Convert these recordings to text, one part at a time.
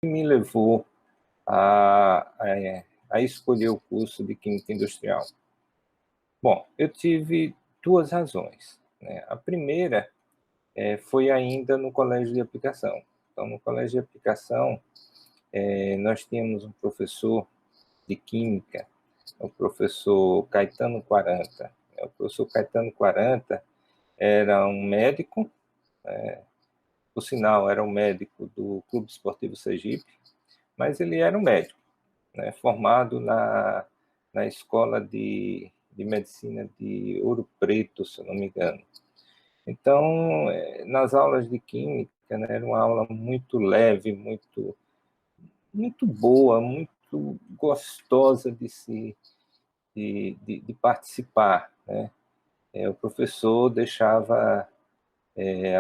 me levou a escolher o curso de Química Industrial? Bom, eu tive duas razões, né? A primeira foi ainda no colégio de aplicação. Então, no colégio de aplicação, nós tínhamos um professor de Química, o professor Caetano Quaranta. O professor Caetano Quaranta era um médico, por sinal, era um médico do Clube Esportivo Sergipe, mas ele era um médico, né, formado na Escola de Medicina de Ouro Preto, se eu não me engano. Então, nas aulas de Química, né, era uma aula muito leve, muito boa, muito gostosa de participar, né? O professor deixava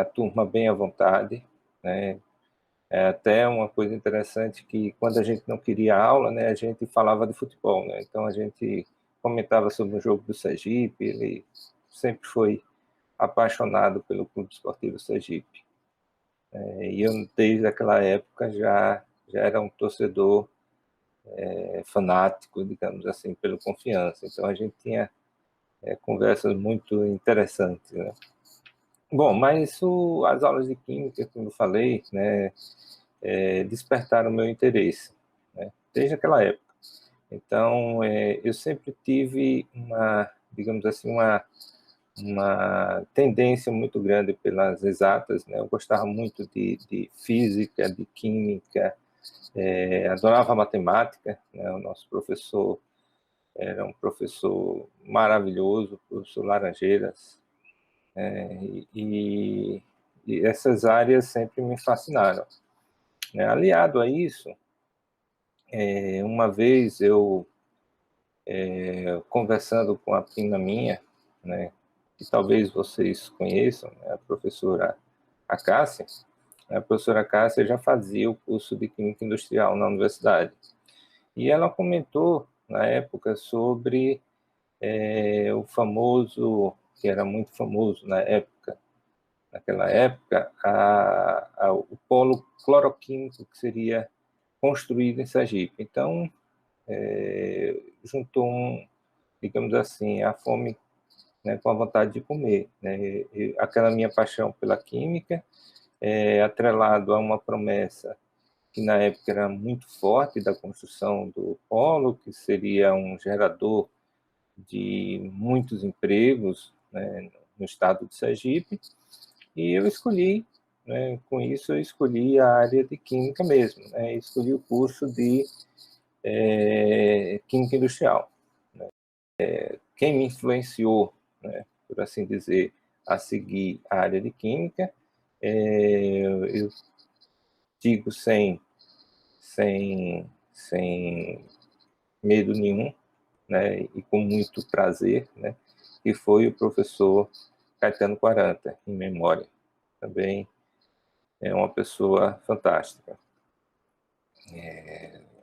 a turma bem à vontade, né? Até uma coisa interessante que quando a gente não queria aula, né, a gente falava de futebol, né? Então a gente comentava sobre o jogo do Sergipe. Ele sempre foi apaixonado pelo Clube Esportivo Sergipe. E eu desde aquela época já era um torcedor fanático, digamos assim, pelo Confiança. Então a gente tinha conversas muito interessantes, né? Bom, mas as aulas de Química, como eu falei, né, despertaram o meu interesse, né, desde aquela época. Então, eu sempre tive digamos assim, uma tendência muito grande pelas exatas, né? Eu gostava muito de física, de química, adorava matemática, né? O nosso professor era um professor maravilhoso, o professor Laranjeiras, e essas áreas sempre me fascinaram, né? Aliado a isso, uma vez eu, conversando com a prima minha, né, que talvez vocês conheçam, né, a professora Acácia. A professora Cássia já fazia o curso de Química Industrial na universidade. E ela comentou, na época, sobre o famoso, que era muito famoso naquela época, o polo cloroquímico que seria construído em Sergipe. Então, juntou, digamos assim, a fome, né, com a vontade de comer, né? E aquela minha paixão pela química, atrelado a uma promessa que na época era muito forte da construção do polo, que seria um gerador de muitos empregos, né, no estado de Sergipe, e eu escolhi, né, com isso eu escolhi a área de Química mesmo, né, escolhi o curso de Química Industrial. Né. Quem me influenciou, né, por assim dizer, a seguir a área de Química, eu digo sem medo nenhum, né, e com muito prazer, né, que foi o professor Caetano Quaranta, em memória. Também é uma pessoa fantástica.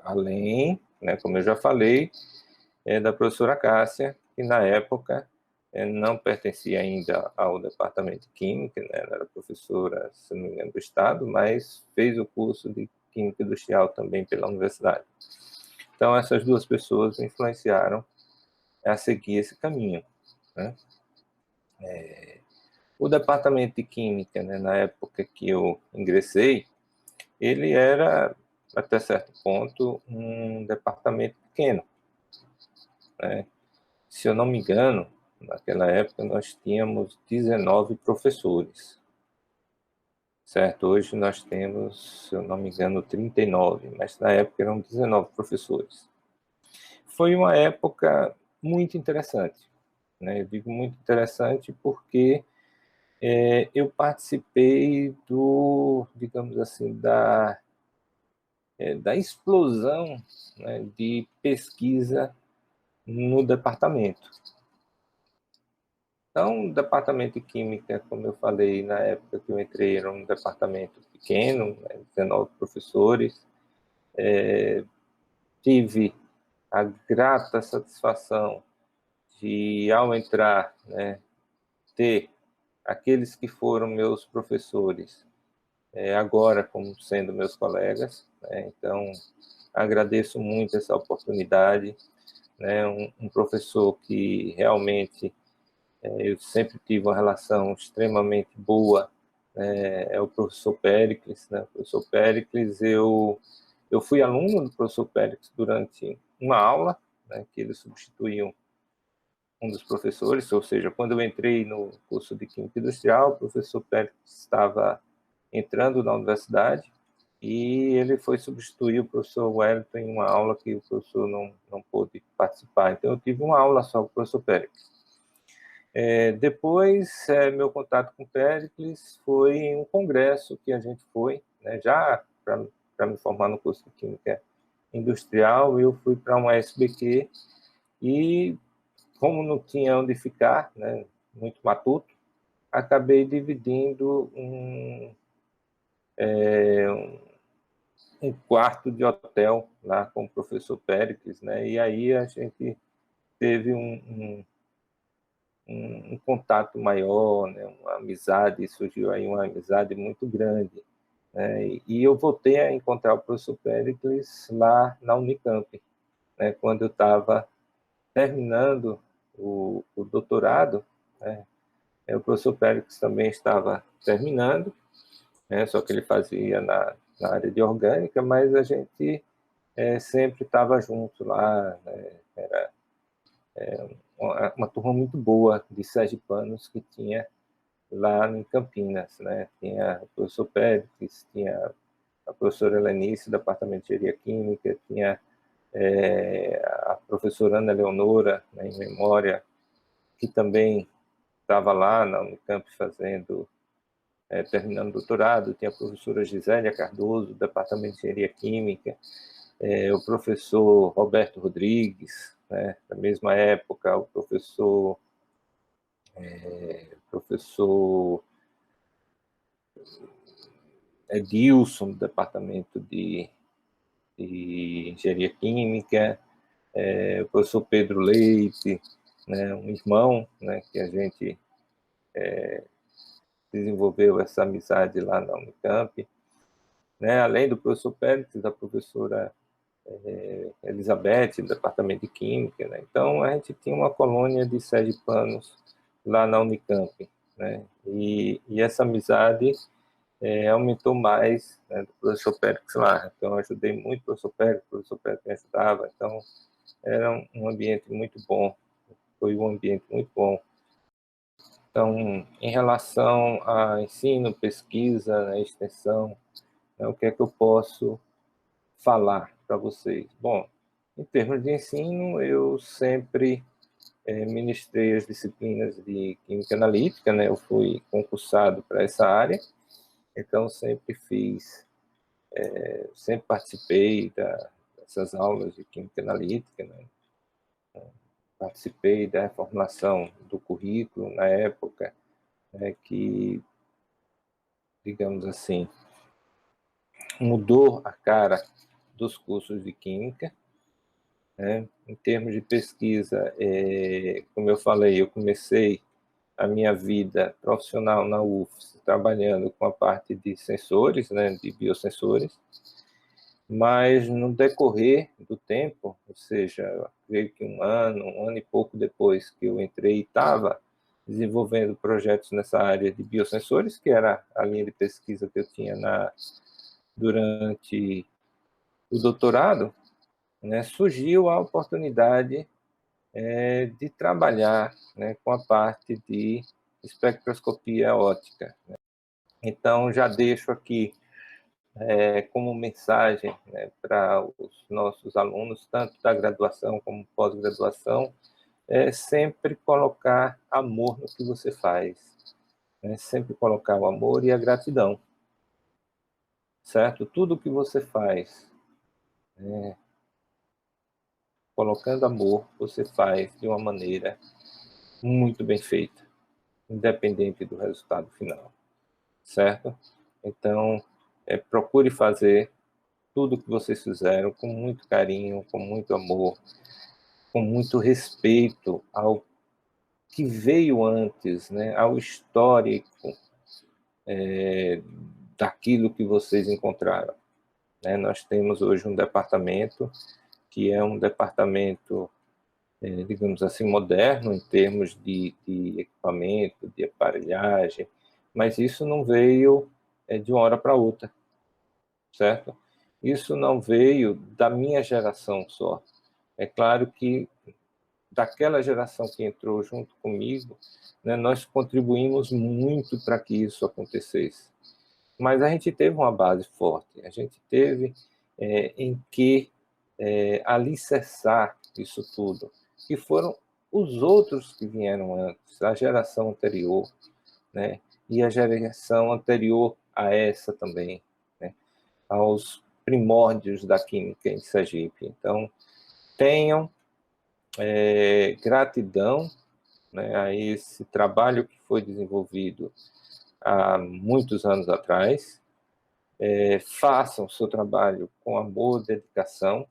Além, né, como eu já falei, da professora Cássia, que na época não pertencia ainda ao departamento de Química, né, ela era professora, se não me engano, do Estado, mas fez o curso de Química Industrial também pela universidade. Então, essas duas pessoas me influenciaram a seguir esse caminho, né? O departamento de Química, né, na época que eu ingressei, ele era, até certo ponto, um departamento pequeno, né? Se eu não me engano, naquela época nós tínhamos 19 professores, certo? Hoje nós temos, se eu não me engano, 39, mas na época eram 19 professores. Foi uma época muito interessante, né? Eu digo muito interessante porque eu participei digamos assim, da explosão, né, de pesquisa no departamento. Então, o departamento de Química, como eu falei, na época que eu entrei, era um departamento pequeno, né, 19 professores. Tive a grata satisfação de, ao entrar, né, ter aqueles que foram meus professores agora como sendo meus colegas, né? Então, agradeço muito essa oportunidade, né? Um professor que realmente eu sempre tive uma relação extremamente boa, é o professor Péricles, né? O professor Péricles, eu fui aluno do professor Péricles durante uma aula, né, que ele substituiu um dos professores, ou seja, quando eu entrei no curso de Química Industrial, o professor Péricles estava entrando na universidade e ele foi substituir o professor Wellington em uma aula que o professor não pôde participar. Então, eu tive uma aula só com o professor Péricles. Depois, meu contato com o Péricles foi em um congresso que a gente foi, né, já para me formar no curso de Química Industrial, eu fui para uma SBQ e, como não tinha onde ficar, né, muito matuto, acabei dividindo um quarto de hotel lá com o professor Péricles, né, e aí a gente teve um contato maior, né, uma amizade, surgiu aí uma amizade muito grande, né, e eu voltei a encontrar o professor Péricles lá na Unicamp, né, quando eu estava terminando o doutorado, né, o professor Péricles também estava terminando, né, só que ele fazia na área de orgânica, mas a gente sempre estava junto lá, né, era uma turma muito boa de sergipanos que tinha lá em Campinas, né? Tinha o professor Pérez, tinha a professora Helenice, do Departamento de Engenharia Química, tinha a professora Ana Leonora, né, em memória, que também estava lá na Unicamp fazendo, terminando o doutorado, tinha a professora Gisélia Cardoso, do Departamento de Engenharia Química, o professor Roberto Rodrigues, né, da mesma época, o professor Edilson, do Departamento de Engenharia Química, o professor Pedro Leite, né, um irmão, né, que a gente desenvolveu essa amizade lá na Unicamp, né, além do professor Pérez, da professora Elizabeth, do Departamento de Química, né, então a gente tinha uma colônia de sergipanos lá na Unicamp, né, e essa amizade aumentou mais, né, do professor Pérez lá. Então, eu ajudei muito o professor Pérez me ajudava. Então, era um ambiente muito bom, foi um ambiente muito bom. Então, em relação a ensino, pesquisa, né, extensão, né, o que é que eu posso falar para vocês? Bom, em termos de ensino, eu sempre ministrei as disciplinas de Química Analítica, né, eu fui concursado para essa área, então sempre participei dessas aulas de Química Analítica, né? Participei da reformulação do currículo na época, né, que, digamos assim, mudou a cara dos cursos de Química, né? Em termos de pesquisa, como eu falei, eu comecei a minha vida profissional na UFS trabalhando com a parte de sensores, né, de biosensores, mas no decorrer do tempo, ou seja, creio que um ano e pouco depois que eu entrei, estava desenvolvendo projetos nessa área de biosensores, que era a linha de pesquisa que eu tinha durante o doutorado, né, surgiu a oportunidade de trabalhar, né, com a parte de espectroscopia óptica. Né? Então, já deixo aqui como mensagem, né, para os nossos alunos, tanto da graduação como pós-graduação, sempre colocar amor no que você faz, né? Sempre colocar o amor e a gratidão, certo? Tudo que você faz, colocando amor, você faz de uma maneira muito bem feita, independente do resultado final, certo? Então, procure fazer tudo que vocês fizeram com muito carinho, com muito amor, com muito respeito ao que veio antes, né, ao histórico daquilo que vocês encontraram, né? Nós temos hoje um departamento que é um departamento, digamos assim, moderno em termos de equipamento, de aparelhagem, mas isso não veio de uma hora para outra, certo? Isso não veio da minha geração só. É claro que daquela geração que entrou junto comigo, né, nós contribuímos muito para que isso acontecesse. Mas a gente teve uma base forte, a gente teve em que alicerçar isso tudo, que foram os outros que vieram antes, a geração anterior, né, e a geração anterior a essa também, né, aos primórdios da química em Sergipe. Então, tenham gratidão, né, a esse trabalho que foi desenvolvido há muitos anos atrás. Façam o seu trabalho com amor, dedicação,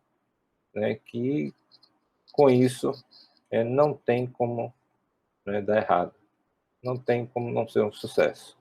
né, que com isso não tem como, né, dar errado, não tem como não ser um sucesso.